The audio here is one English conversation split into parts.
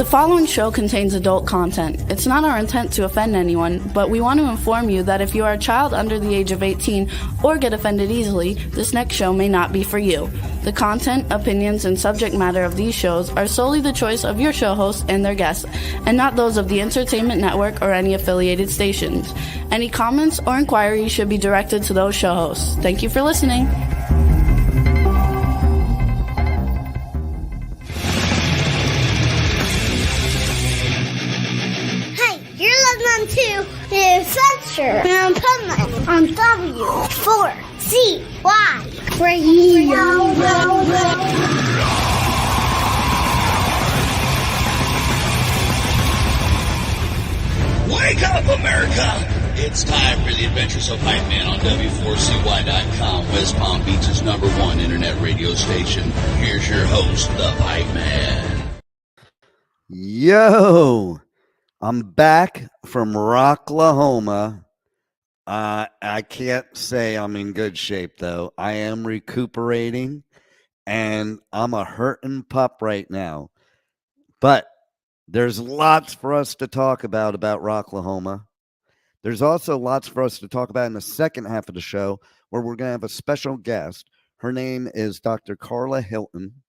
following show contains adult content. It's not our intent to offend anyone, but we want to inform you that if you are a child under the age of 18 or get offended easily, this next show may not be for you. The content, opinions, and subject matter of these shows are solely the choice of your show hosts and their guests, and not those of the Entertainment Network or any affiliated stations. Any comments or inquiries should be directed to those show hosts. Thank you for listening. To the Adventures of Pipeman on W4CY Radio. Wake up, America! It's time for the Adventures of Pipeman on W4CY.com, West Palm Beach's #1 internet radio station. Here's your host, the Pipeman. Yo! I'm back from Rocklahoma. I can't say I'm in good shape, though. I am recuperating, and I'm a hurting pup right now. But there's lots for us to talk about Rocklahoma. There's also lots for us to talk about in the second half of the show, where we're going to have a special guest. Her name is Dr. Karla Hylton,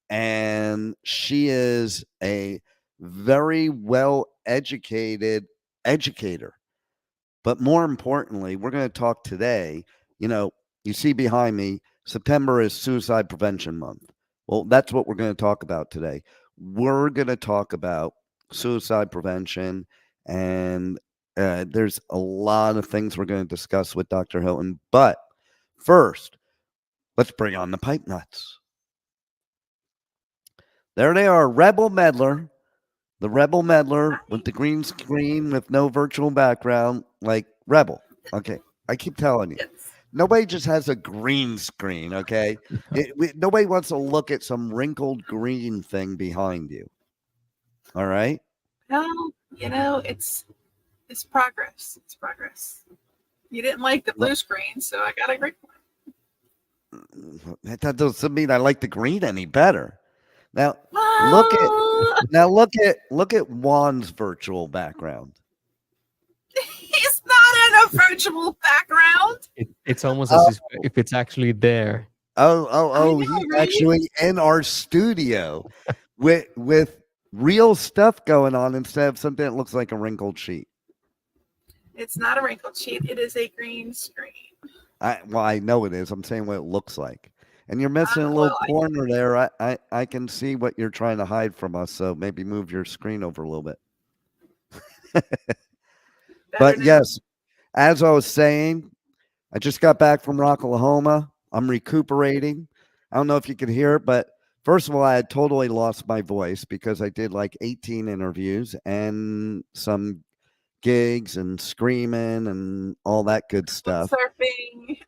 and she is a very well-educated educator. But more importantly, we're going to talk today, you see behind me, September is Suicide Prevention Month. Well, that's what we're going to talk about today. We're going to talk about suicide prevention, and there's a lot of things we're going to discuss with Dr. Hylton. But first, let's bring on the pipe nuts. There they are, Rebel Meddler. The Rebel Meddler with the green screen with no virtual background, like Rebel. Okay, I keep telling you. Nobody just has a green screen, okay? Nobody wants to look at some wrinkled green thing behind you. All right? No, it's progress. It's progress. You didn't like the blue screen, so I got a green one. That doesn't mean I like the green any better. Now look at Juan's virtual background. He's not in a virtual background. It's almost as if it's actually there. Oh! He's actually in our studio with real stuff going on instead of something that looks like a wrinkled sheet. It's not a wrinkled sheet. It is a green screen. I know it is. I'm saying what it looks like. And you're missing a little corner there. I can see what you're trying to hide from us, so maybe move your screen over a little bit. But yes, as I was saying, I just got back from Rocklahoma. I'm recuperating. I don't know if you could hear it, but first of all, I had totally lost my voice because I did like 18 interviews and some gigs and screaming and all that good stuff. Surfing.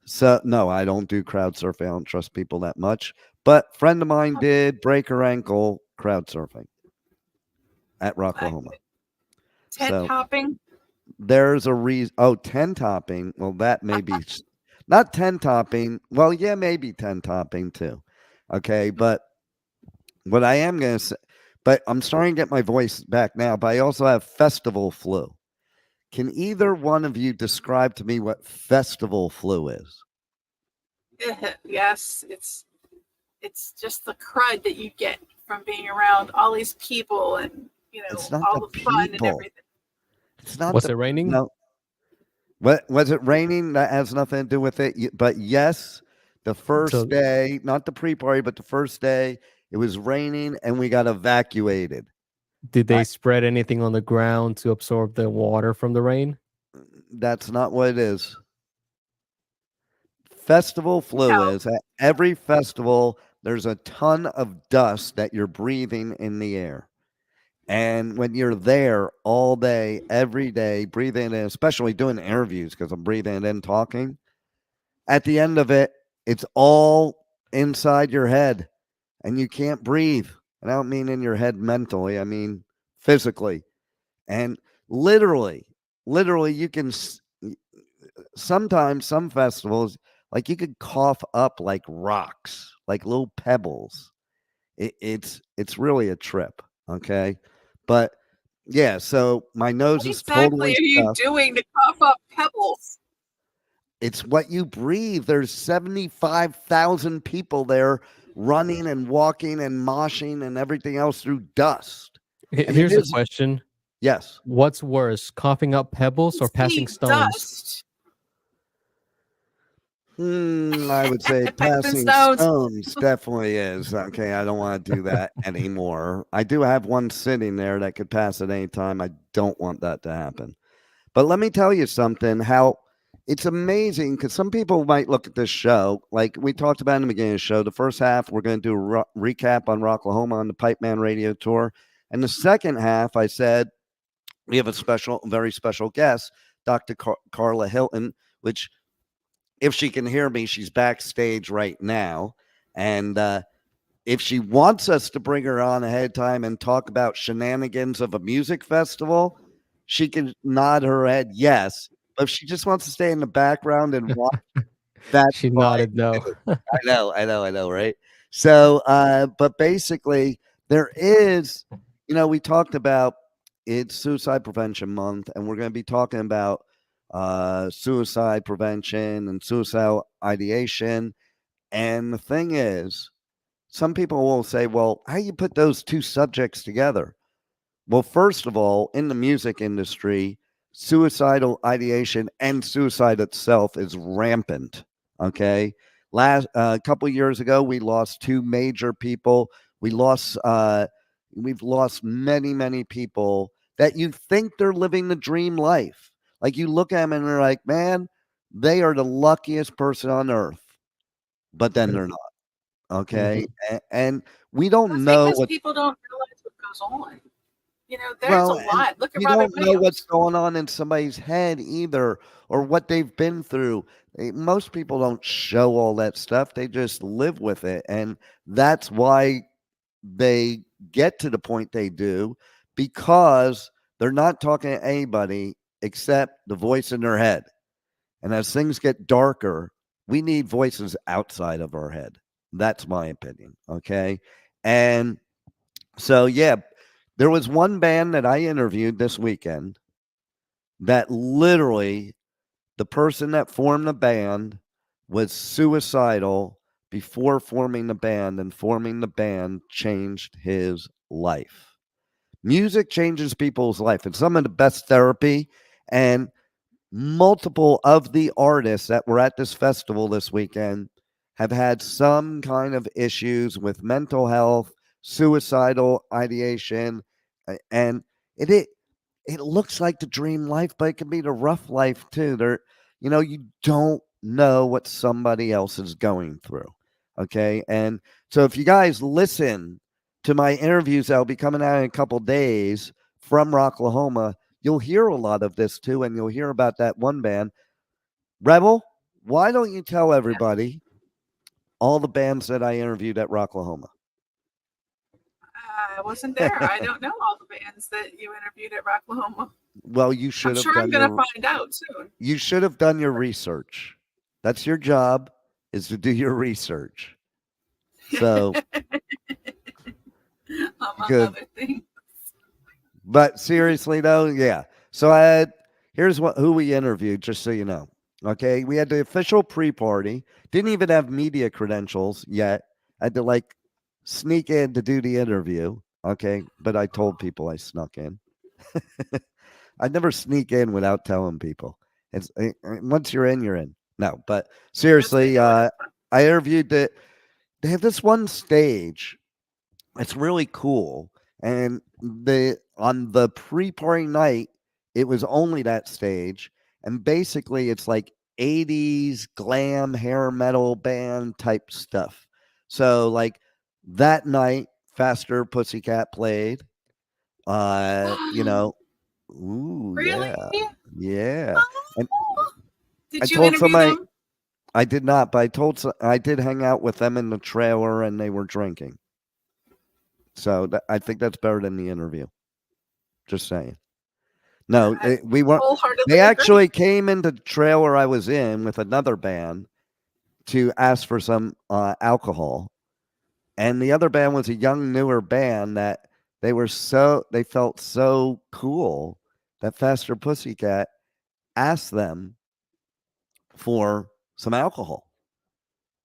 So, no, I don't do crowd surfing. I don't trust people that much. But a friend of mine did break her ankle crowd surfing at Rocklahoma. Tent hopping? There's a reason. Oh, tent hopping. Well, that may be not tent hopping. Well, yeah, maybe tent hopping too. Okay, but what I am going to say, but I'm starting to get my voice back now, but I also have festival flu. Can either one of you describe to me what festival flu is? Yes, it's just the crud that you get from being around all these people and all the fun and everything. It's not. Was it raining? No. What was it raining? That has nothing to do with it. But yes, the first day, not the pre-party, but the first day, it was raining and we got evacuated. Did they spread anything on the ground to absorb the water from the rain? That's not what it is. Festival flu is at every festival, there's a ton of dust that you're breathing in the air. And when you're there all day, every day, breathing in, especially doing interviews, because I'm breathing in talking, at the end of it, it's all inside your head and you can't breathe. And I don't mean in your head mentally, I mean physically. And literally, you can, sometimes some festivals, like you could cough up like rocks, like little pebbles. It's really a trip. Okay. But yeah, so my nose What is exactly totally are you stuffed. doing to cough up pebbles? It's what you breathe. There's 75,000 people there running and walking and moshing and everything else through dust. And it Here's a is, question. yes. What's worse, coughing up pebbles or passing See stones? dust. I would say Passing passing stones. stones definitely is. Okay, I don't want to do that anymore. I do have one sitting there that could pass at any time. I don't want that to happen. But let me tell you something, how it's amazing because some people might look at this show, like we talked about in the beginning of the show. The first half, we're going to do a recap on Rocklahoma on the Pipeman radio tour. And the second half, I said, we have a very special guest, Dr. Karla Hylton, which if she can hear me, she's backstage right now. And if she wants us to bring her on ahead of time and talk about shenanigans of a music festival, she can nod her head yes. But if she just wants to stay in the background and watch, that's She fine. nodded no. I know, right? So, but basically, there is, we talked about it's Suicide Prevention Month, and we're going to be talking about suicide prevention and suicidal ideation. And the thing is, some people will say, well, how do you put those two subjects together? Well, first of all, in the music industry, suicidal ideation and suicide itself is rampant. Okay. Last a couple years ago, we lost two major people. We've lost many people that you think they're living the dream life. Like you look at them and they're like, man, they are the luckiest person on earth. But then they're not. Okay. Mhm. And we don't That's know because what. people don't realize what goes on. There's a Well, and lot. Look at you Robin don't know what's Williams. going on in somebody's head either or what they've been through. Most people don't show all that stuff. They just live with it. And that's why they get to the point they do because they're not talking to anybody except the voice in their head. And as things get darker, we need voices outside of our head. That's my opinion. Okay. And so, yeah, there was one band that I interviewed this weekend that literally the person that formed the band was suicidal before forming the band, and forming the band changed his life. Music changes people's life. It's some of the best therapy. And multiple of the artists that were at this festival this weekend have had some kind of issues with mental health, suicidal ideation, and it it looks like the dream life, but it can be the rough life too. You don't know what somebody else is going through. Okay. And so if you guys listen to my interviews that'll be coming out in a couple days from Rocklahoma, you'll hear a lot of this too, and you'll hear about that one band. Rebel, why don't you tell everybody all the bands that I interviewed at Rocklahoma? I wasn't there. I don't know all the bands that you interviewed at Rocklahoma. Well, you I'm should have sure I'm done going to your find out soon. you should have done your research. That's your job, is to do your research. So Among good. other things. But seriously though, yeah. So here's who we interviewed, just so you know. Okay, we had the official pre-party. Didn't even have media credentials yet. I had to sneak in to do the interview. Okay, but I told people I snuck in. I never sneak in without telling people. It's once you're in, you're in. No, but seriously, I interviewed they have this one stage. It's really cool. And on the pre-party night, it was only that stage. And basically it's like 80s glam hair metal band type stuff. So that night, Faster Pussycat played. You know, ooh, Really? yeah. And Oh, I did you told interview somebody them? I did not, but I did hang out with them in the trailer and they were drinking. So I think that's better than the interview. Just saying. No, we weren't. Wholeheartedly They agree. actually came into the trailer I was in with another band to ask for some alcohol. And the other band was a young, newer band that They felt so cool that Faster Pussycat asked them for some alcohol,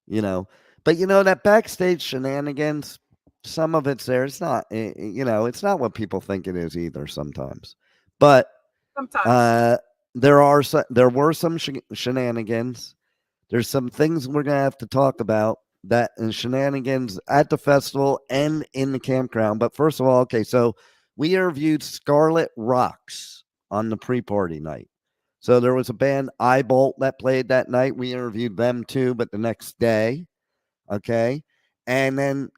you know. But that backstage shenanigans, some of it's there. It's not, it's not what people think it is either sometimes. But Sometimes. there were some shenanigans. There's some things we're gonna have to talk about that and shenanigans at the festival and in the campground. But first of all, okay, so we interviewed Scarlet Rocks on the pre-party night. So there was a band Eyebolt that played that night. We interviewed them too, but the next day. Okay. And then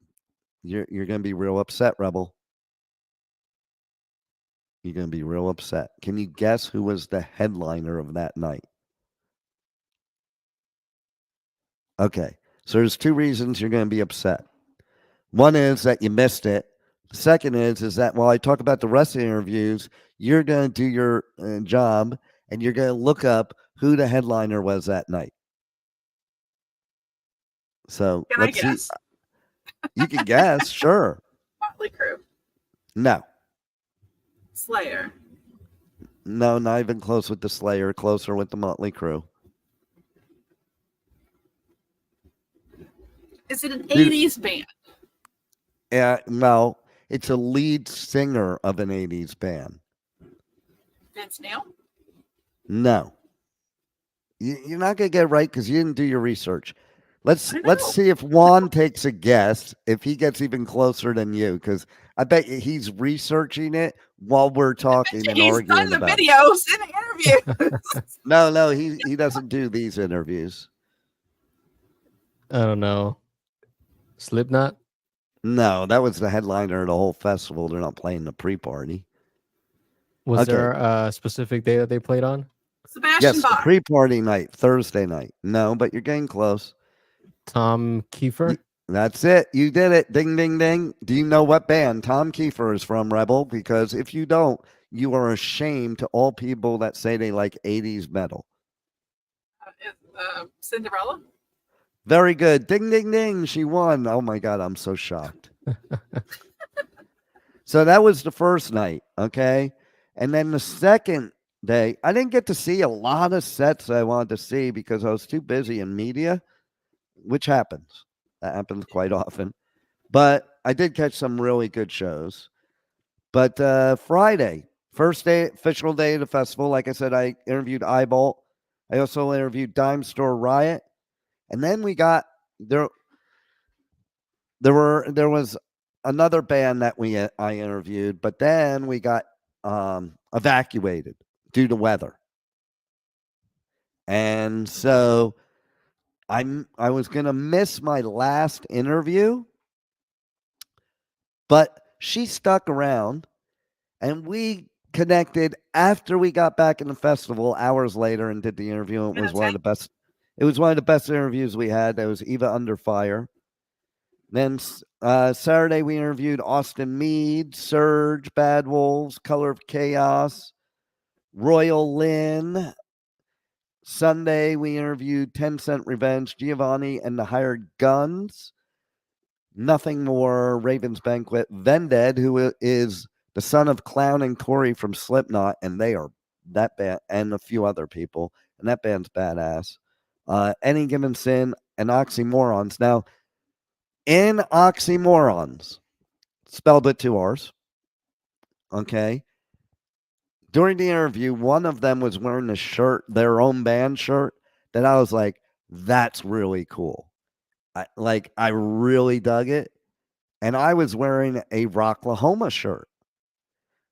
you're gonna be real upset, Rebel. You're gonna be real upset. Can you guess who was the headliner of that night? Okay. So there's two reasons you're going to be upset. One is that you missed it. The second is that while I talk about the rest of the interviews, you're going to do your job and you're going to look up who the headliner was that night. So Can let's I guess? see. You can guess, sure. Motley Crue. No. Slayer. No, not even close with the Slayer, closer with the Motley Crue. Is it an 80s band? Yeah, no, it's a lead singer of an 80s band. Vince Neil? No. You're not going to get it right because you didn't do your research. Let's see if Juan takes a guess, if he gets even closer than you, because I bet he's researching it while we're talking and He's arguing done the about it. videos and the interviews. No, he doesn't do these interviews. I don't know. Slipknot? No, that was the headliner of the whole festival. They're not playing the pre-party. Was Okay. there a specific day that they played on? Sebastian Yes, the Bach. pre-party night, Thursday night. No, but you're getting close. Tom Kiefer? That's it. You did it. Ding, ding, ding. Do you know what band Tom Kiefer is from, Rebel? Because if you don't, you are ashamed to all people that say they like 80s metal. Cinderella? Very good. Ding, ding, ding. She won. Oh, my God. I'm so shocked. So that was the first night, okay? And then the second day, I didn't get to see a lot of sets I wanted to see because I was too busy in media, which happens. That happens quite often. But I did catch some really good shows. But Friday, first day, official day of the festival, like I said, I interviewed Eyebolt. I also interviewed Dime Store Riot. And then we got there was another band that I interviewed, but then we got evacuated due to weather. And so I was going to miss my last interview, but she stuck around and we connected after we got back in the festival hours later and did the interview. It was one of the best. It was one of the best interviews we had. That was Eva Under Fire. Then Saturday we interviewed Austin Mead, Surge, Bad Wolves, Color of Chaos, Royal Lynn. Sunday we interviewed 10 Cent Revenge, Giovanni and the Hired Guns. Nothing More, Raven's Banquet, Vended, who is the son of Clown and Corey from Slipknot, and they are that band, and a few other people, and that band's badass. Any Given Sin and Oxymorons. Now, in Oxymorons, spelled with 2 R's, okay, during the interview, one of them was wearing a shirt, their own band shirt, that I was like, that's really cool. I really dug it. And I was wearing a Rocklahoma shirt.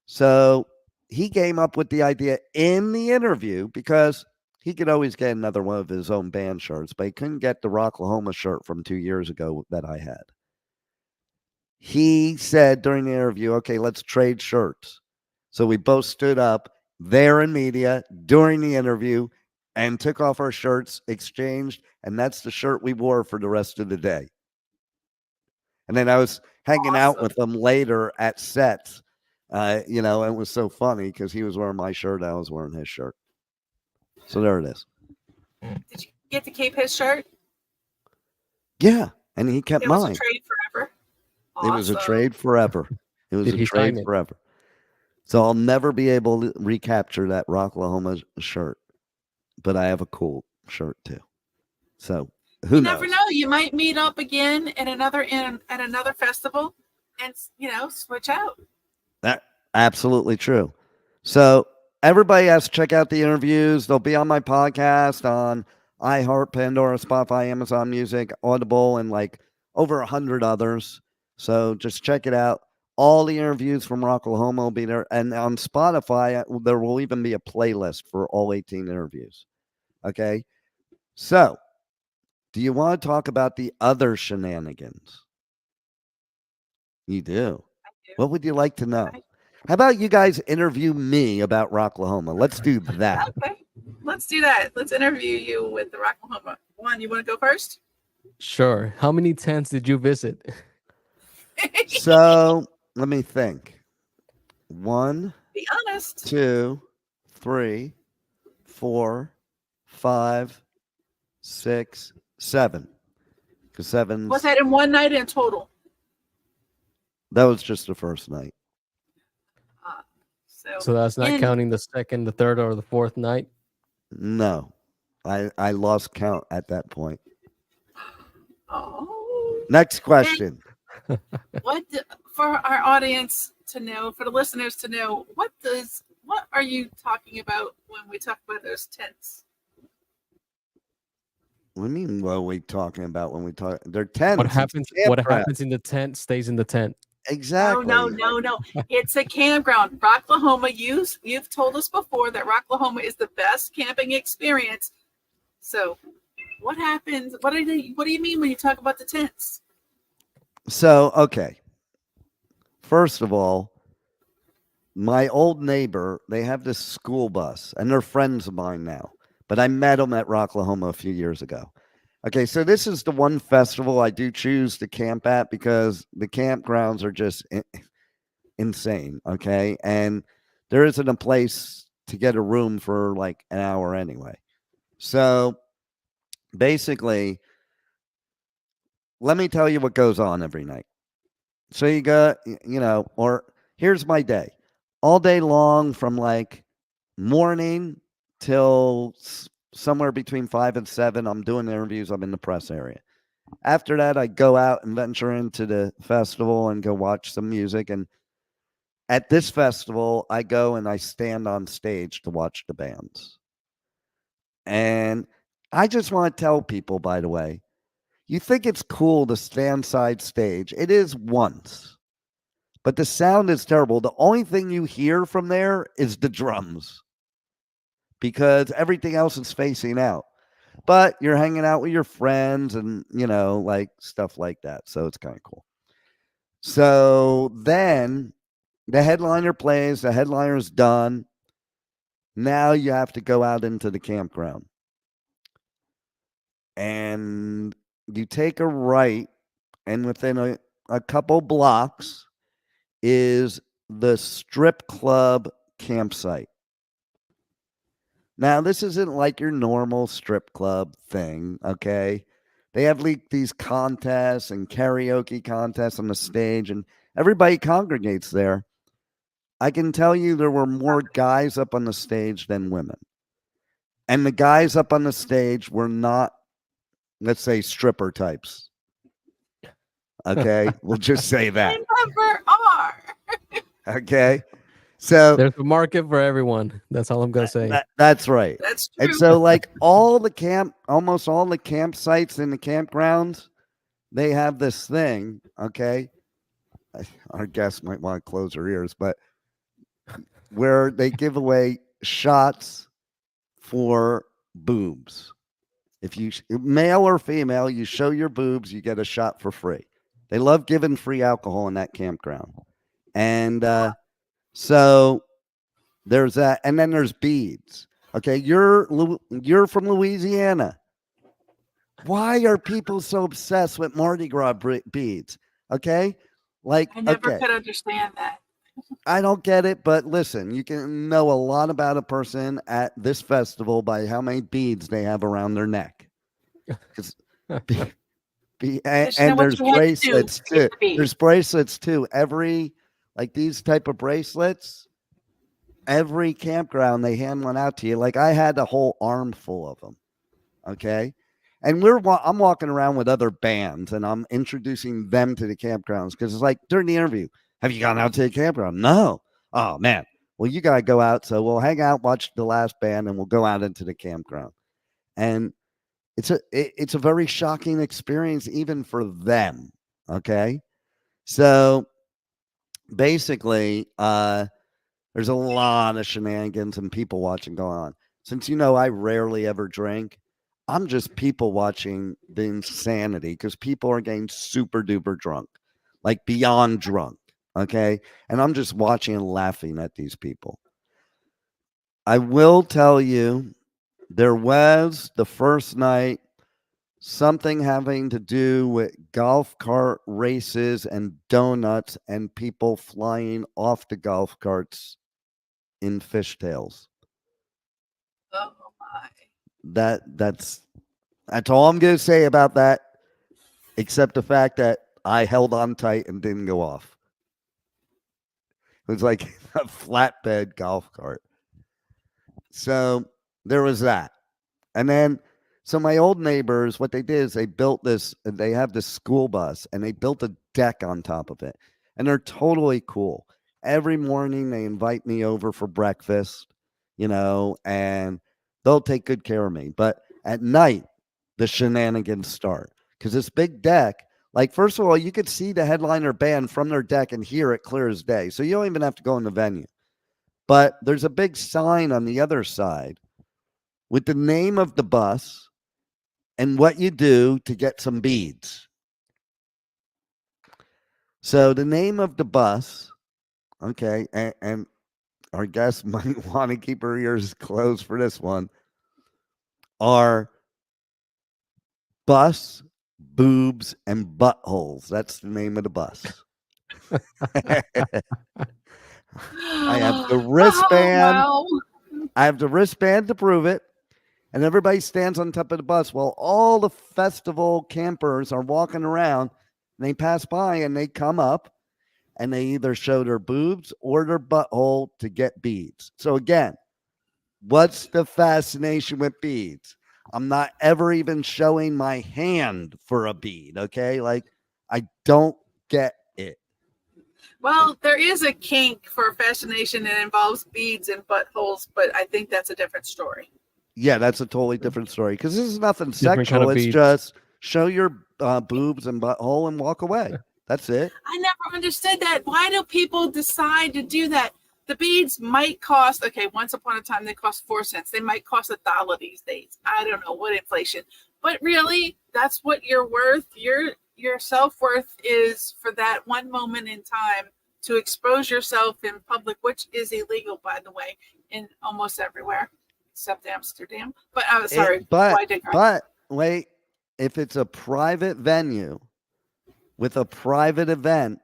So he came up with the idea in the interview because he could always get another one of his own band shirts, but he couldn't get the Rocklahoma shirt from 2 years ago that I had. He said during the interview, okay, let's trade shirts. So we both stood up there in media during the interview and took off our shirts, exchanged, and that's the shirt we wore for the rest of the day. And then I was hanging out with him later at sets. It was so funny because he was wearing my shirt, I was wearing his shirt. So there it is. Did you get to keep his shirt? Yeah, and he kept mine. It was a trade forever. It was a trade forever. It was Did a he trade sign it? forever. So I'll never be able to recapture that Rocklahoma shirt, but I have a cool shirt too. So who You knows? never know. You might meet up again at another festival, and switch out. That absolutely true. So everybody has to check out the interviews. They'll be on my podcast on iHeart, Pandora, Spotify, Amazon Music, Audible, and like over 100 others. So just check it out. All the interviews from Rocklahoma will be there. And on Spotify, there will even be a playlist for all 18 interviews. Okay. So do you want to talk about the other shenanigans? You do. I do. What would you like to know? I- How about you guys interview me about Rocklahoma? Let's do that. Okay, let's do that. Let's interview you with the Rocklahoma. Juan, you want to go first? Sure. How many tents did you visit? So let me think. 1, Be honest. 2, 3, 4, 5, 6, 7. Because 7. What's that in one night in total? That was just the first night. So that's not in- counting the second, the third, or the fourth night. No, I lost count at that point. Oh. Next question. For our audience to know, for the listeners to know, what are you talking about when we talk about those tents? What do you mean? What are we talking about when we talk? They're tents. What It's happens? What campground. happens in the tent stays in the tent. Exactly. No. It's a campground. Rocklahoma, you've told us before that Rocklahoma is the best camping experience. So what happens? What do you mean when you talk about the tents? So, okay. First of all, my old neighbor, they have this school bus, and they're friends of mine now. But I met them at Rocklahoma a few years ago. Okay, so this is the one festival I do choose to camp at because the campgrounds are just insane, okay? And there isn't a place to get a room for like an hour anyway. So basically, let me tell you what goes on every night. So you got, or here's my day. All day long from like morning till somewhere between 5 and 7, I'm doing interviews. I'm in the press area. After that, I go out and venture into the festival and go watch some music. And at this festival, I go and I stand on stage to watch the bands. And I just want to tell people, by the way, you think it's cool to stand side stage. It is once. But the sound is terrible. The only thing you hear from there is the drums because everything else is facing out. But you're hanging out with your friends and, like stuff like that. So it's kind of cool. So then the headliner plays, the headliner's done. Now you have to go out into the campground. And you take a right, and within a couple blocks is the strip club campsite. Now, this isn't like your normal strip club thing, okay? They have these contests and karaoke contests on the stage, and everybody congregates there. I can tell you there were more guys up on the stage than women. And the guys up on the stage were not, let's say, stripper types. Okay? We'll just say that. They never are. Okay? So There's a market for everyone. That's all I'm gonna say. That's right. That's true. And so like almost all the campsites in the campgrounds, they have this thing, okay? Our guests might want to close their ears, but where they give away shots for boobs. If you male or female, you show your boobs, you get a shot for free. They love giving free alcohol in that campground. And so there's that, and then there's beads. Okay, you're from Louisiana. Why are people so obsessed with Mardi Gras beads? Okay, like I never okay. could understand that. I don't get it, but listen, you can know a lot about a person at this festival by how many beads they have around their neck. And there's bracelets too. There's bracelets too. Every like these type of bracelets, every campground they hand one out to you. Like I had a whole armful of them. Okay. And I'm walking around with other bands and I'm introducing them to the campgrounds because it's like during the interview, have you gone out to the campground? No. Oh man. Well, you got to go out. So we'll hang out, watch the last band, and we'll go out into the campground. And it's a very shocking experience even for them. Okay. So basically, there's a lot of shenanigans and people watching going on. Since I rarely ever drink, I'm just people watching the insanity because people are getting super duper drunk, like beyond drunk. Okay. And I'm just watching and laughing at these people. I will tell you, there was the first night something having to do with golf cart races and donuts and people flying off the golf carts in fishtails. Oh my. That's all I'm going to say about that, except the fact that I held on tight and didn't go off. It was like a flatbed golf cart. So there was that. And then, so my old neighbors, what they did is they have this school bus and they built a deck on top of it. And they're totally cool. Every morning they invite me over for breakfast, and they'll take good care of me. But at night, the shenanigans start. Because this big deck, like, first of all, you could see the headliner band from their deck and hear it clear as day. So you don't even have to go in the venue. But there's a big sign on the other side with the name of the bus and what you do to get some beads. So the name of the bus, okay, and our guests might want to keep her ears closed for this one, are Bus, Boobs, and Buttholes. That's the name of the bus. I have the wristband. Oh, wow. I have the wristband to prove it. And everybody stands on top of the bus while all the festival campers are walking around. And they pass by and they come up and they either show their boobs or their butthole to get beads. So again, what's the fascination with beads? I'm not ever even showing my hand for a bead. Okay. Like, I don't get it. Well, there is a kink for fascination that involves beads and buttholes, but I think that's a different story. Yeah, that's a totally different story because this is nothing Different sexual. kind of It's beads. just show your boobs and butthole and walk away. That's it. I never understood that. Why do people decide to do that? The beads might cost, okay, once upon a time they cost 4 cents. They might cost $1 these days. I don't know what inflation. But really, that's what you're worth. Your self-worth is for that one moment in time to expose yourself in public, which is illegal, by the way, in almost everywhere except Amsterdam. But I'm sorry. But wait, if it's a private venue with a private event,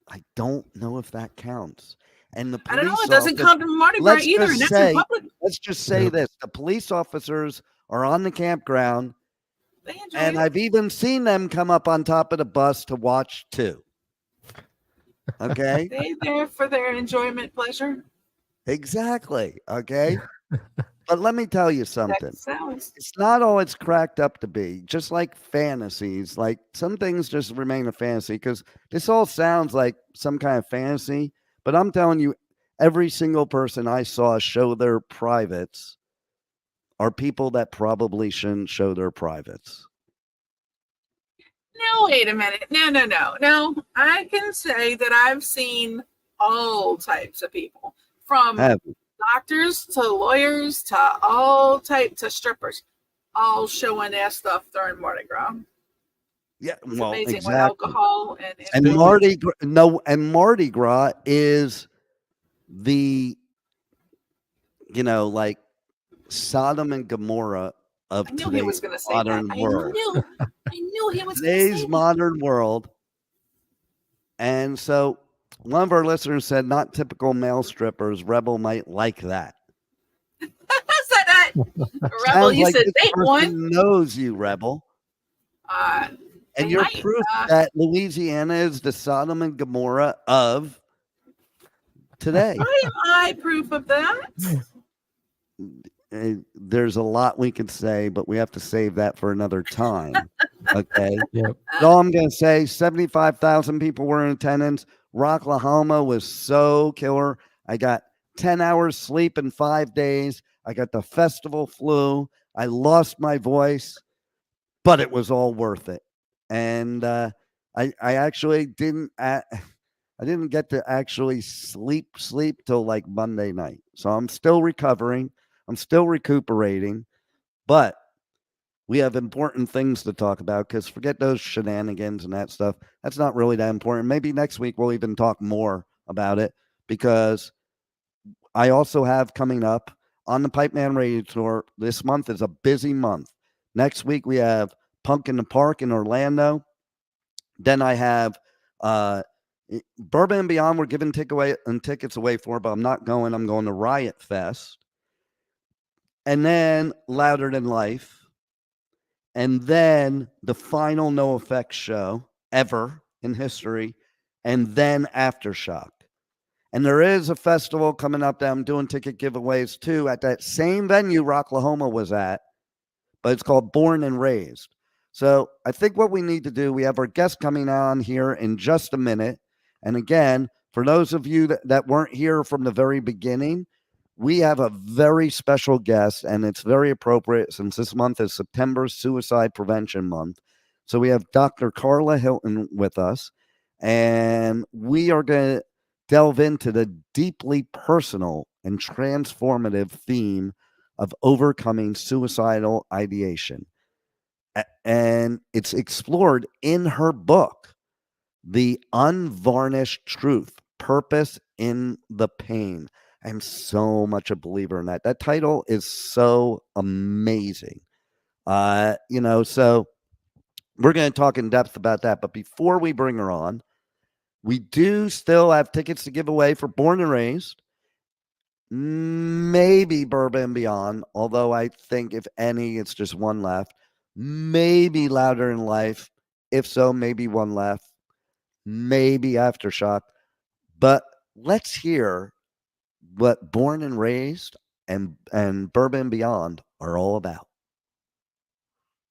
I don't know if that counts. And the police I don't know. It doesn't come to Mardi Gras either. And that's in public. Let's just say this. The police officers are on the campground. They enjoy And it. I've even seen them come up on top of the bus to watch too. Okay? They there for their enjoyment, pleasure. Exactly. Okay? But let me tell you something. That sounds. It's not all it's cracked up to be. Just like fantasies, like some things just remain a fantasy because this all sounds like some kind of fantasy. But I'm telling you, every single person I saw show their privates are people that probably shouldn't show their privates. No, wait a minute. No. I can say that I've seen all types of people, from doctors to lawyers to all types to strippers, all showing their stuff during Mardi Gras. Yeah, It's well, amazing exactly. what alcohol and Mardi Gras is the, like Sodom and Gomorrah of I knew he was today's going to say modern that. world. I knew he was going to say Today's that. modern world. And so one of our listeners said, not typical male strippers. Rebel might like that. Said that. Rebel, Sounds you like said this date person one. knows you, Rebel. And They you're might, proof that Louisiana is the Sodom and Gomorrah of today. Why am I proof of that? There's a lot we could say, but we have to save that for another time. Okay. Yep. So all I'm going to say, 75,000 people were in attendance. Rocklahoma was so killer. I got 10 hours sleep in 5 days. I got the festival flu. I lost my voice, but it was all worth it. And I actually didn't get to actually sleep till like Monday night. So I'm still recovering. I'm still recuperating, but we have important things to talk about, because forget those shenanigans and that stuff. That's not really that important. Maybe next week we'll even talk more about it, because I also have coming up on the Pipeman Radio Tour. This month is a busy month. Next week we have Punk in the Park in Orlando. Then I have Bourbon and Beyond. We're giving tickets away for, but I'm not going. I'm going to Riot Fest. And then Louder Than Life. And then the final No Effects show ever in history. And then Aftershock. And there is a festival coming up that I'm doing ticket giveaways to at that same venue Rocklahoma was at. But it's called Born and Raised. So I think what we need to do, we have our guest coming on here in just a minute. And again, for those of you that weren't here from the very beginning, we have a very special guest, and it's very appropriate since this month is September Suicide Prevention Month. So we have Dr. Karla Hylton with us, and we are going to delve into the deeply personal and transformative theme of overcoming suicidal ideation. And it's explored in her book, The Unvarnished Truth, Purpose in the Pain. I'm so much a believer in that. That title is so amazing. So we're going to talk in depth about that. But before we bring her on, we do still have tickets to give away for Born and Raised, maybe Bourbon and Beyond, although I think if any, it's just one left. Maybe Louder in Life. If so, maybe one left. Maybe Aftershock. But let's hear what Born and Raised and Bourbon and Beyond are all about.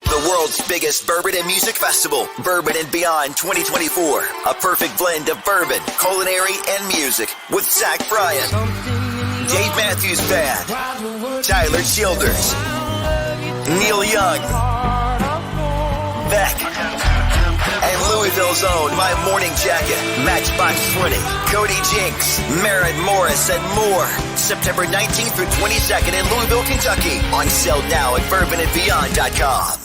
The world's biggest bourbon and music festival, Bourbon and Beyond 2024. A perfect blend of bourbon, culinary, and music with Zach Bryan, Dave Matthews Band, Tyler Childers, Neil Young, Beck, and Louisville's own My Morning Jacket, Matchbox 20, Cody Jinks, Merritt Morris, and more. September 19th through 22nd in Louisville, Kentucky. On sale now at bourbonandbeyond.com.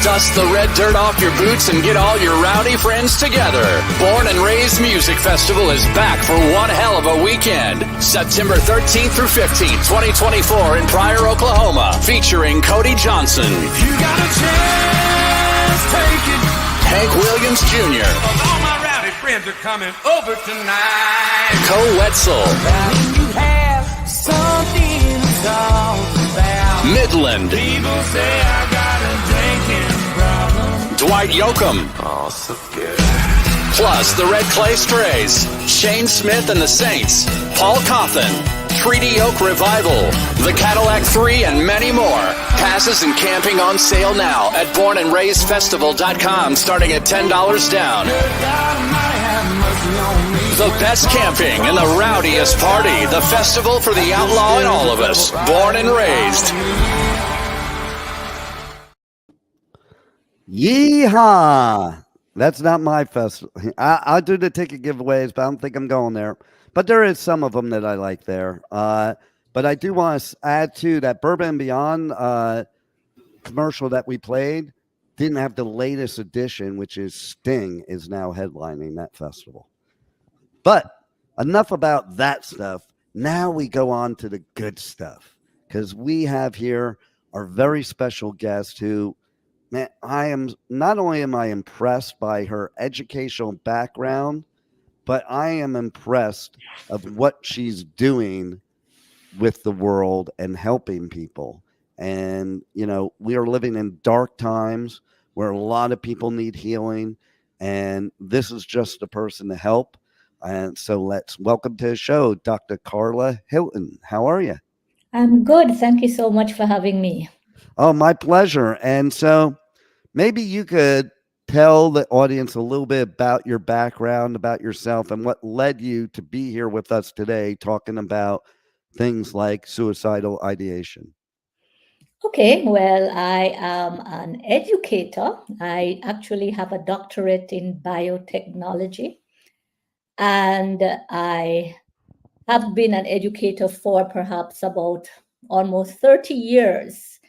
Dust the red dirt off your boots and get all your rowdy friends together. Born and Raised Music Festival is back for one hell of a weekend. September 13th through 15th, 2024 in Pryor, Oklahoma. Featuring Cody Johnson. If you got a chance, take it. Hank Williams Jr. All my rowdy friends are coming over tonight. Co Wetzel. You have something to talk about. Midland. People say I got a drinking problem. Dwight Yoakam. Oh, so good. Plus the Red Clay Strays, Shane Smith and the Saints, Paul Cawthon, Treaty Oak Revival, the Cadillac 3, and many more. Passes and camping on sale now at bornandraisedfestival.com, starting at $10 down. The best camping and the rowdiest party. The festival for the outlaw and all of us. Born and Raised. Yeehaw! That's not my festival. I'll do the ticket giveaways, but I don't think I'm going there. But there is some of them that I like there. But I do want to add to that Bourbon and Beyond commercial that we played didn't have the latest edition, which is Sting is now headlining that festival. But enough about that stuff. Now we go on to the good stuff, because we have here our very special guest who, man, not only am I impressed by her educational background, but I am impressed of what she's doing with the world and helping people. And, we are living in dark times where a lot of people need healing, and this is just a person to help. And so let's welcome to the show Dr. Karla Hylton. How are you? I'm good. Thank you so much for having me. Oh, my pleasure. And so maybe you could tell the audience a little bit about your background, about yourself, and what led you to be here with us today talking about things like suicidal ideation. Okay, well, I am an educator. I actually have a doctorate in biotechnology, and I have been an educator for perhaps about almost 30 years.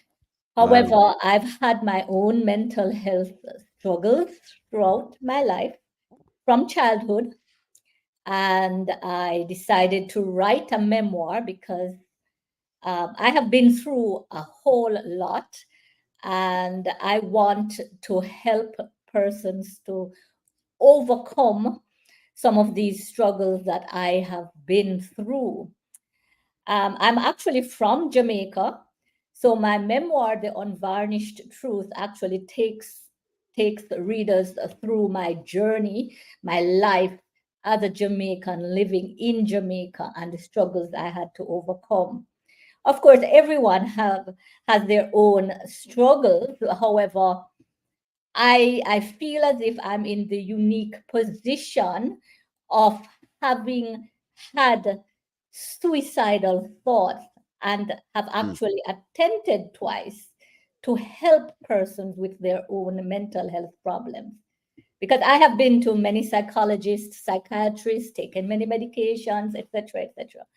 However, Wow. I've had my own mental health struggles throughout my life from childhood, and I decided to write a memoir because I have been through a whole lot, and I want to help persons to overcome some of these struggles that I have been through. I'm actually from Jamaica, so my memoir, The Unvarnished Truth, actually takes the readers through my journey, my life as a Jamaican living in Jamaica, and the struggles I had to overcome. Of course, everyone has their own struggles. However, I feel as if I'm in the unique position of having had suicidal thoughts and have Mm. actually attempted twice to help persons with their own mental health problems. Because I have been to many psychologists, psychiatrists, taken many medications, etc., etc.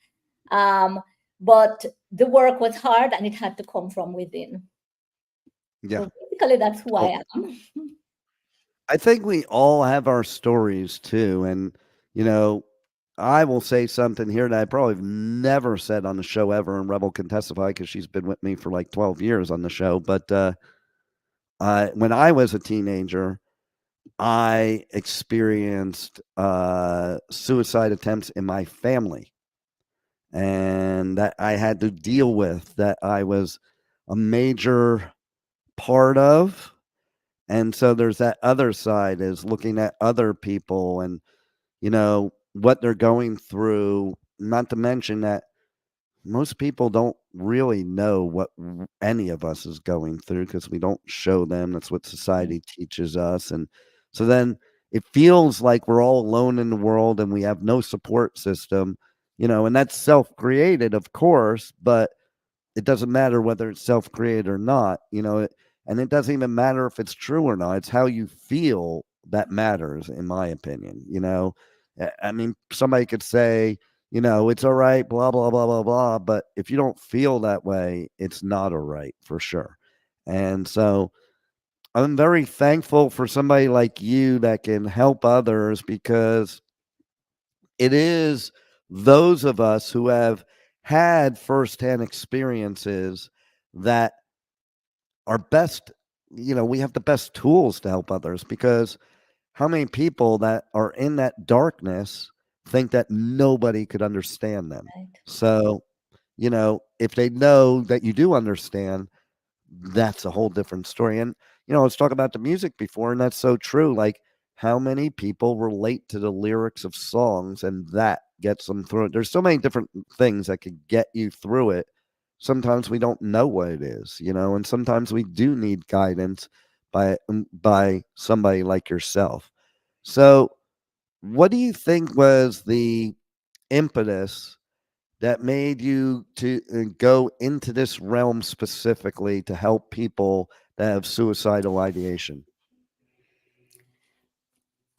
But the work was hard and it had to come from within. Yeah. So basically, that's who Oh, I am. I think we all have our stories too. And, you know, I will say something here that I probably have never said on the show ever, and Rebel can testify because she's been with me for like 12 years on the show. But when I was a teenager, I experienced suicide attempts in my family, and that I had to deal with, that I was a major part of. And so there's that other side, is looking at other people and, you know, what they're going through. Not to mention that most people don't really know what any of us is going through because we don't show them. That's what society teaches us. And so then it feels like we're all alone in the world and we have no support system, you know, and that's self created, of course, but it doesn't matter whether it's self-created or not, you know, and it doesn't even matter if it's true or not. It's how you feel that matters, in my opinion. You know, I mean, somebody could say, you know, it's all right, blah, blah, blah, blah, blah. But if you don't feel that way, it's not all right for sure. And so I'm very thankful for somebody like you that can help others, because it is those of us who have had firsthand experiences that are best, you know, we have the best tools to help others, because how many people that are in that darkness think that nobody could understand them? Right. So, you know, if they know that you do understand, that's a whole different story. And, you know, let's talk about the music before, and that's so true. Like, how many people relate to the lyrics of songs and that gets them through it? There's so many different things that could get you through it. Sometimes we don't know what it is, you know, and sometimes we do need guidance by somebody like yourself. So, what do you think was the impetus that made you to go into this realm specifically to help people that have suicidal ideation?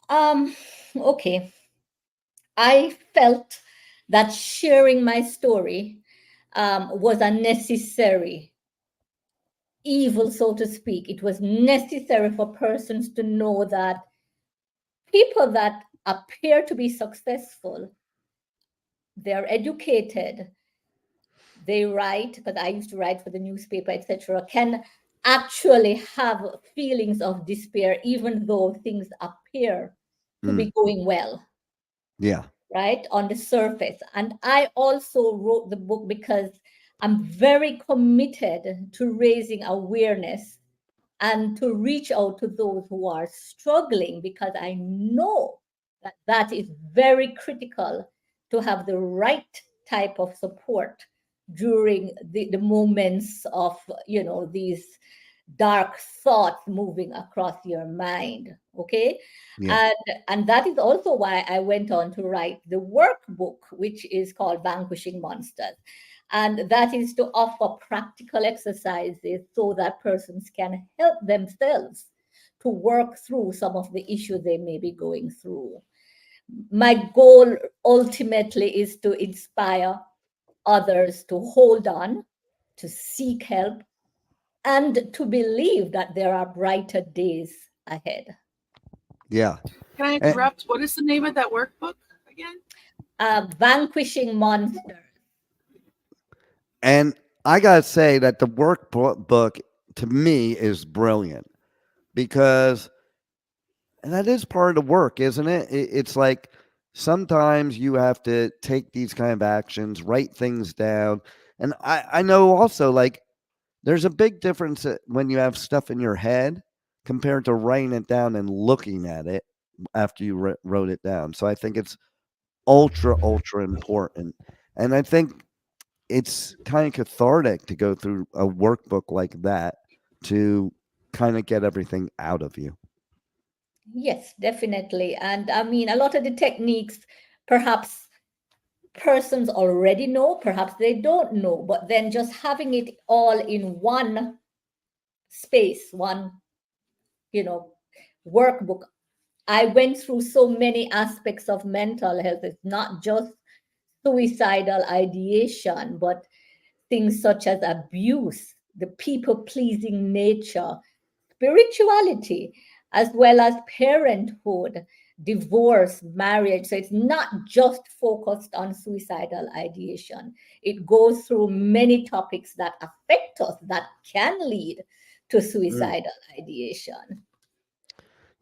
Okay. I felt that sharing my story was a necessary evil, so to speak. It was necessary for persons to know that people that appear to be successful, they're educated, they write, because I used to write for the newspaper, etc., can actually have feelings of despair, even though things appear to be going well, Yeah. right, on the surface. And I also wrote the book because I'm very committed to raising awareness and to reach out to those who are struggling, because I know that is very critical to have the right type of support during the moments of, these dark thoughts moving across your mind. Okay. Yeah. And that is also why I went on to write the workbook, which is called Vanquishing Monsters. And that is to offer practical exercises so that persons can help themselves to work through some of the issues they may be going through. My goal ultimately is to inspire others to hold on, to seek help, and to believe that there are brighter days ahead. Yeah. Can I interrupt? What is the name of that workbook again? Vanquishing Monsters. And I got to say that the workbook to me is brilliant because that is part of the work, isn't it? It's like sometimes you have to take these kind of actions, write things down. And I know also, like, there's a big difference when you have stuff in your head compared to writing it down and looking at it after you wrote it down. So I think it's ultra important. And I think it's kind of cathartic to go through a workbook like that to kind of get everything out of you. Yes, definitely. And I mean, a lot of the techniques, perhaps persons already know, perhaps they don't know, but then just having it all in one space, one, workbook. I went through so many aspects of mental health. It's not just suicidal ideation, but things such as abuse, the people-pleasing nature, spirituality, as well as parenthood, divorce, marriage. So it's not just focused on suicidal ideation. It goes through many topics that affect us, that can lead to suicidal ideation.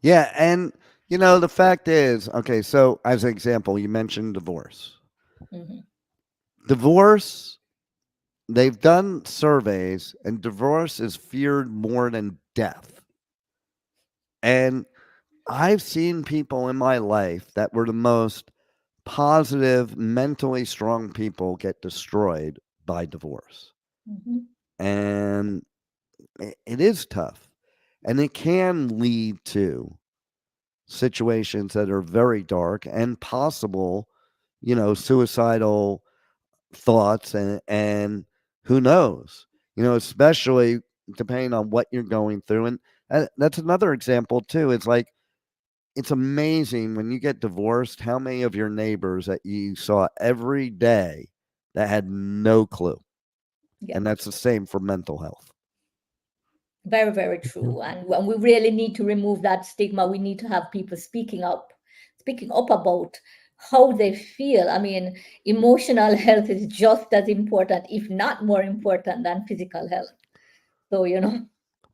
Yeah. And, the fact is, okay, so as an example, you mentioned divorce. Mm-hmm. Divorce, they've done surveys, and divorce is feared more than death. And I've seen people in my life that were the most positive, mentally strong people get destroyed by divorce. Mm-hmm. And it is tough. And it can lead to situations that are very dark and possible, suicidal thoughts and who knows, especially depending on what you're going through. And that's another example too. It's like, it's amazing when you get divorced, how many of your neighbors that you saw every day that had no clue. Yeah. And that's the same for mental health. Very, very true. And when we really need to remove that stigma, we need to have people speaking up about how they feel. I mean, emotional health is just as important, if not more important, than physical health. So,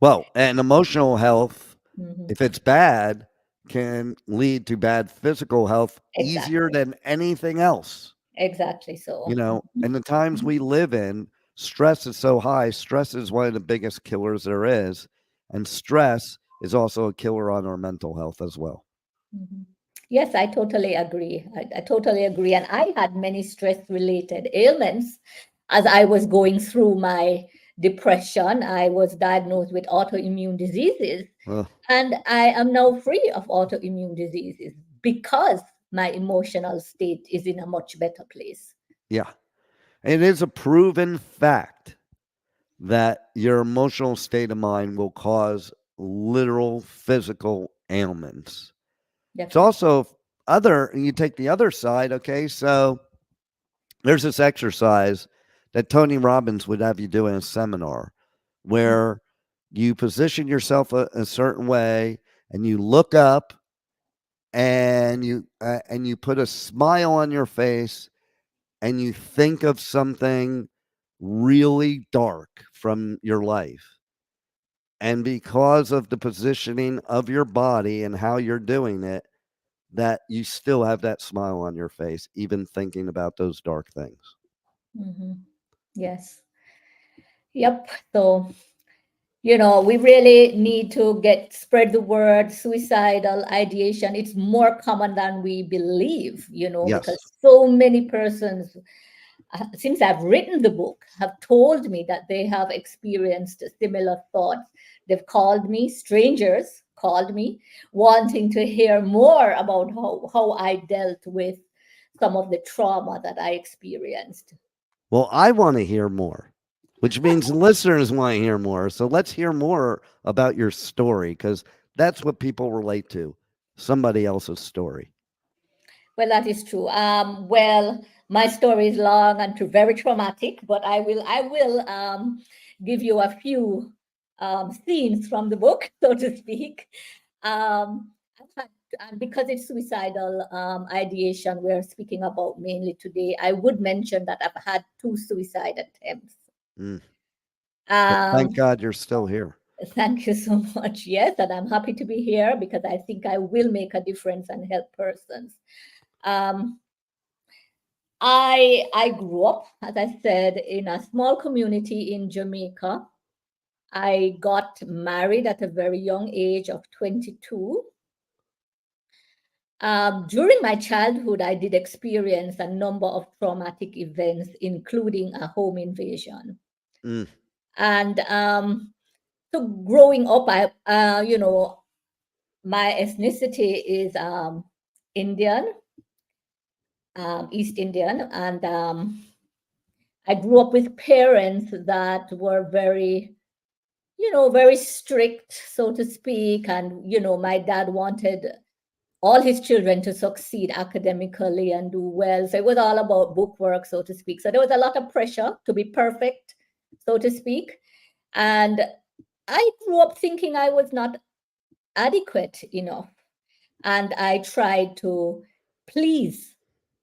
Well, and emotional health, Mhm. if it's bad, can lead to bad physical health easier Exactly. than anything else. Exactly. So, And the times we live in, stress is so high. Stress is one of the biggest killers there is. And stress is also a killer on our mental health as well. Mhm. Yes, I totally agree. I totally agree. And I had many stress-related ailments as I was going through my depression. I was diagnosed with autoimmune diseases. Ugh. And I am now free of autoimmune diseases because my emotional state is in a much better place. Yeah. It is a proven fact that your emotional state of mind will cause literal physical ailments. It's also you take the other side, okay? So there's this exercise that Tony Robbins would have you do in a seminar where you position yourself a certain way and you look up and you put a smile on your face and you think of something really dark from your life. And because of the positioning of your body and how you're doing it, that you still have that smile on your face, even thinking about those dark things. Mm-hmm. Yes. Yep. So we really need to spread the word. Suicidal ideation, it's more common than we believe, Yes. because so many persons, since I've written the book, have told me that they have experienced similar thoughts. They've called me, strangers called me, wanting to hear more about how I dealt with some of the trauma that I experienced. Well, I want to hear more, which means the listeners want to hear more. So let's hear more about your story, because that's what people relate to, somebody else's story. Well, that is true. Well, my story is long and very traumatic, but I will give you a few scenes from the book, so to speak. And because it's suicidal ideation we're speaking about mainly today, I would mention that I've had 2 suicide attempts. Well, thank God you're still here. Thank you so much. Yes, and I'm happy to be here because I think I will make a difference and help persons. I grew up, as I said, in a small community in Jamaica. I got married at a very young age of 22. During my childhood, I did experience a number of traumatic events, including a home invasion. And so growing up, my ethnicity is Indian, East Indian, and I grew up with parents that were very, very strict, so to speak. And, my dad wanted all his children to succeed academically and do well. So it was all about bookwork, so to speak. So there was a lot of pressure to be perfect, so to speak. And I grew up thinking I was not adequate enough. And I tried to please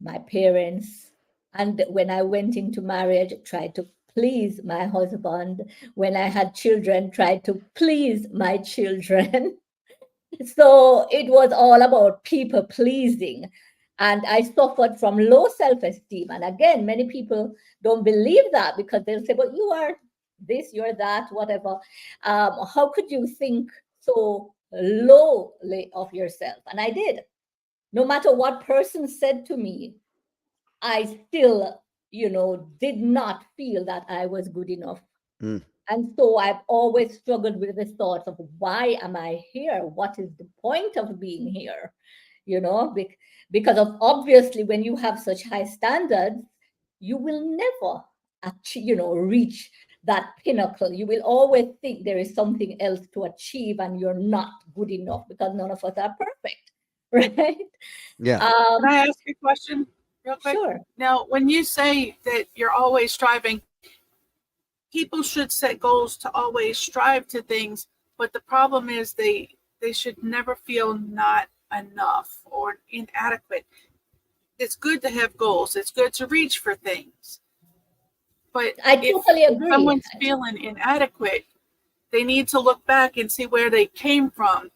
my parents. And when I went into marriage, I tried to please my husband. When I had children, tried to please my children. So it was all about people pleasing. And I suffered from low self-esteem. And again, many people don't believe that because they'll say, but you are this, you're that, whatever. How could you think so lowly of yourself? And I did. No matter what person said to me, I still, did not feel that I was good enough. And so I've always struggled with the thoughts of why am I here? What is the point of being here? Because of obviously when you have such high standards, you will never reach that pinnacle. You will always think there is something else to achieve and you're not good enough because none of us are perfect, right? Yeah. Can I ask you a question real quick? Sure. Now, when you say that you're always striving, people should set goals to always strive to things, but the problem is they should never feel not enough or inadequate. It's good to have goals. It's good to reach for things. But I totally agree. If someone's feeling inadequate, they need to look back and see where they came from.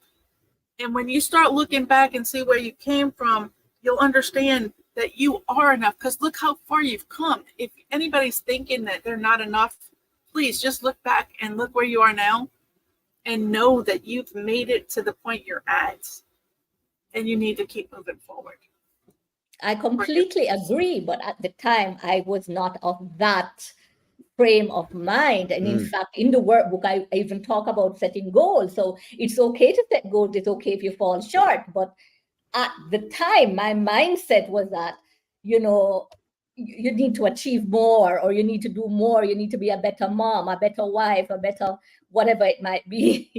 And when you start looking back and see where you came from, you'll understand that you are enough. Because look how far you've come. If anybody's thinking that they're not enough, please just look back and look where you are now and know that you've made it to the point you're at. And you need to keep moving forward. I completely agree, but at the time I was not of that frame of mind. And in fact, in the workbook, I even talk about setting goals. So it's okay to set goals. It's okay if you fall short. But at the time, my mindset was that, you need to achieve more, or you need to do more. You need to be a better mom, a better wife, a better whatever it might be,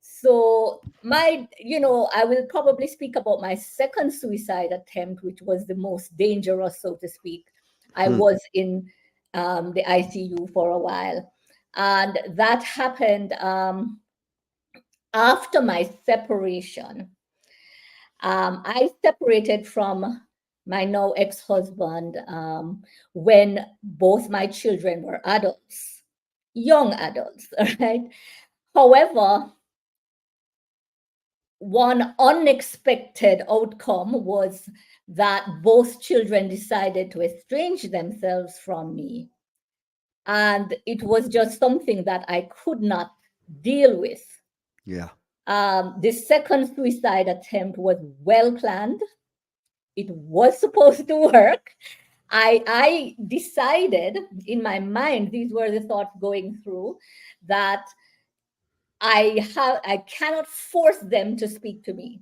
So I will probably speak about my second suicide attempt, which was the most dangerous, so to speak. I was in the ICU for a while. And that happened after my separation. I separated from my now ex-husband when both my children were adults, young adults, right? However, one unexpected outcome was that both children decided to estrange themselves from me. And it was just something that I could not deal with. Yeah. The second suicide attempt was well planned. It was supposed to work. I decided in my mind, these were the thoughts going through, that I cannot force them to speak to me,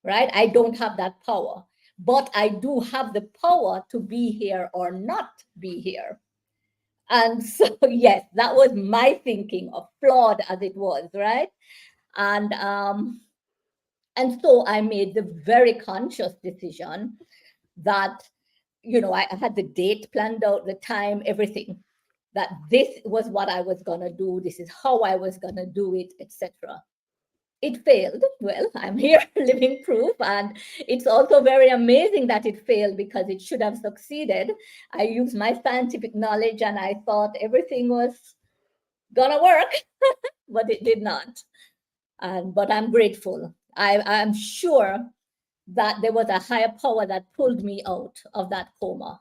right? I don't have that power, but I do have the power to be here or not be here. And so, yes, that was my thinking, of flawed as it was, right? And so I made the very conscious decision that, I had the date planned out, the time, everything, that this was what I was going to do. This is how I was going to do it, etc. It failed. Well, I'm here living proof. And it's also very amazing that it failed, because it should have succeeded. I used my scientific knowledge and I thought everything was going to work, but it did not. But I'm grateful. I'm sure that there was a higher power that pulled me out of that coma.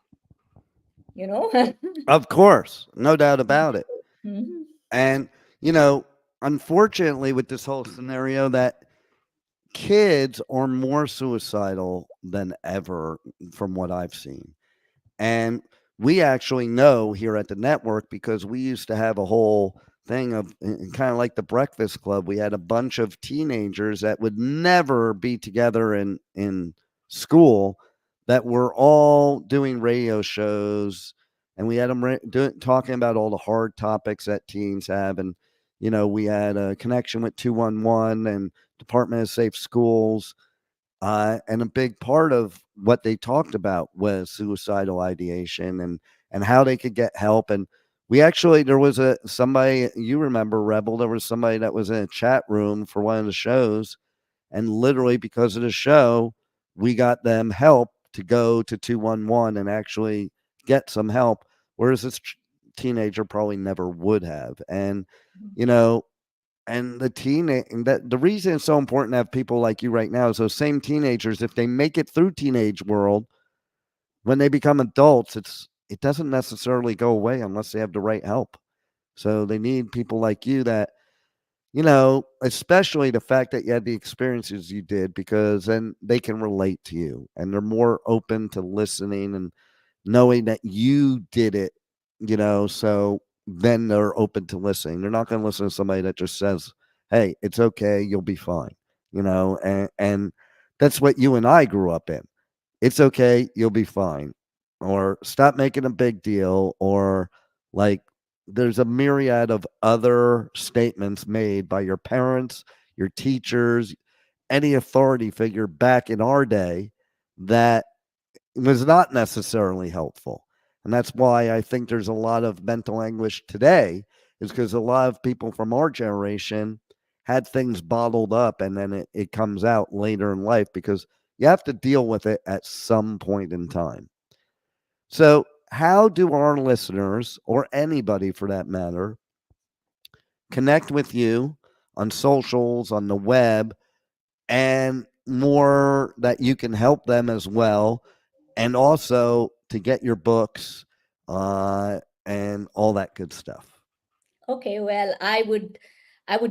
Of course, no doubt about it. Mhm. And, unfortunately, with this whole scenario, that kids are more suicidal than ever from what I've seen. And we actually know here at the network, because we used to have a whole thing of kind of like the Breakfast Club. We had a bunch of teenagers that would never be together in school, that were all doing radio shows, and we had them talking about all the hard topics that teens have. And we had a connection with 211 and Department of Safe Schools. And a big part of what they talked about was suicidal ideation and how they could get help. And we actually, there was somebody, you remember, Rebel, there was somebody that was in a chat room for one of the shows, and literally because of the show, we got them help to go to 211 and actually get some help, whereas this teenager probably never would have. And, and the reason it's so important to have people like you right now is those same teenagers, if they make it through teenage world, when they become adults, it doesn't necessarily go away unless they have the right help. So they need people like you that, especially the fact that you had the experiences you did, because then they can relate to you and they're more open to listening and knowing that you did it, so then they're open to listening. They're not going to listen to somebody that just says, hey, it's okay, you'll be fine, and that's what you and I grew up in. It's okay, you'll be fine, or stop making a big deal, or like there's a myriad of other statements made by your parents, your teachers, any authority figure back in our day that was not necessarily helpful. And that's why I think there's a lot of mental anguish today, is because a lot of people from our generation had things bottled up, and then it comes out later in life because you have to deal with it at some point in time. So how do our listeners, or anybody for that matter, connect with you on socials, on the web, and more that you can help them as well, and also to get your books and all that good stuff? Okay, well, I would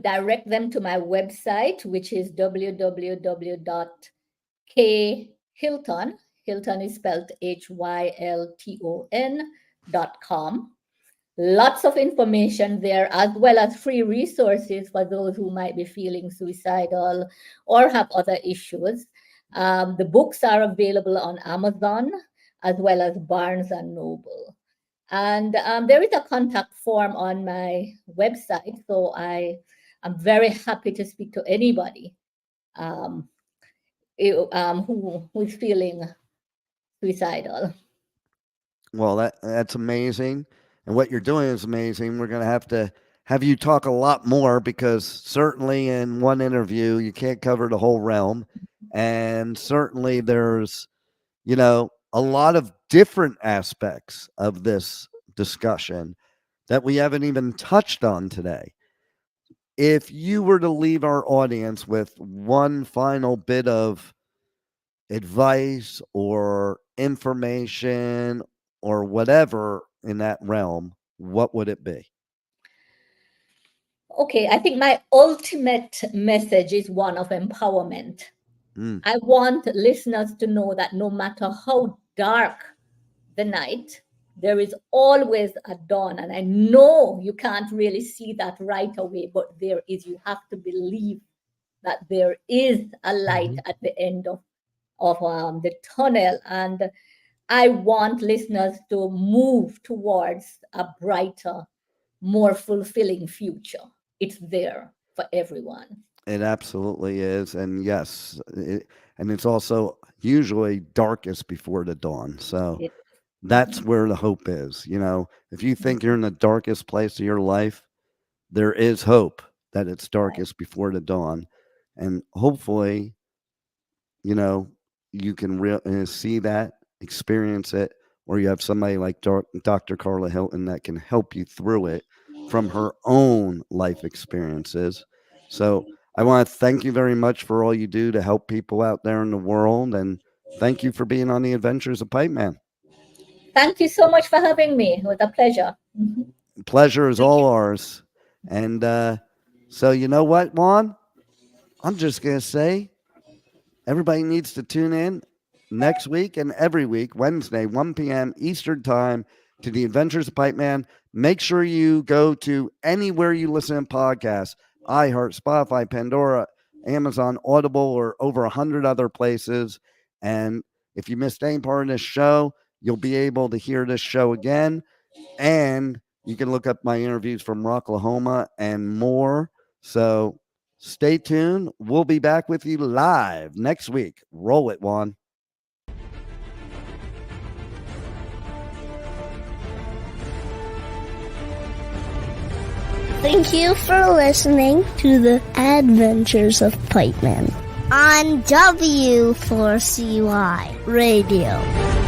direct them to my website, which is www.khylton. Hilton is spelled HYLTON.com. Lots of information there, as well as free resources for those who might be feeling suicidal or have other issues. The books are available on Amazon as well as Barnes and Noble. And there is a contact form on my website, so I am very happy to speak to anybody who is feeling suicidal. Well, that's amazing. And what you're doing is amazing. We're going to have you talk a lot more, because certainly in one interview, you can't cover the whole realm. And certainly there's, a lot of different aspects of this discussion that we haven't even touched on today. If you were to leave our audience with one final bit of advice or information or whatever in that realm, what would it be? Okay, I think my ultimate message is one of empowerment. I want listeners to know that no matter how dark the night, there is always a dawn. And I know you can't really see that right away, but there is. You have to believe that there is a light at the end of the tunnel. And I want listeners to move towards a brighter, more fulfilling future. It's there for everyone. It absolutely is. And yes, and it's also usually darkest before the dawn. So that's where the hope is. You know, if you think you're in the darkest place of your life, there is hope that it's darkest before the dawn. And hopefully, you know, you can see that, experience it, or you have somebody like Dr. Karla Hylton that can help you through it from her own life experiences. So I want to thank you very much for all you do to help people out there in the world. And thank you for being on the Adventures of Pipeman. Thank you so much for having me. It was a pleasure. Pleasure is all ours. And so you know what, Juan? I'm just going to say everybody needs to tune in next week and every week, Wednesday, 1 p.m. Eastern Time, to the Adventures of Pipeman. Make sure you go to anywhere you listen to podcasts, iHeart, Spotify, Pandora, Amazon, Audible, or over 100 other places. And if you missed any part of this show, you'll be able to hear this show again. And you can look up my interviews from Rocklahoma and more. So stay tuned. We'll be back with you live next week. Roll it, Juan. Thank you for listening to the Adventures of Pipeman on W4CY Radio.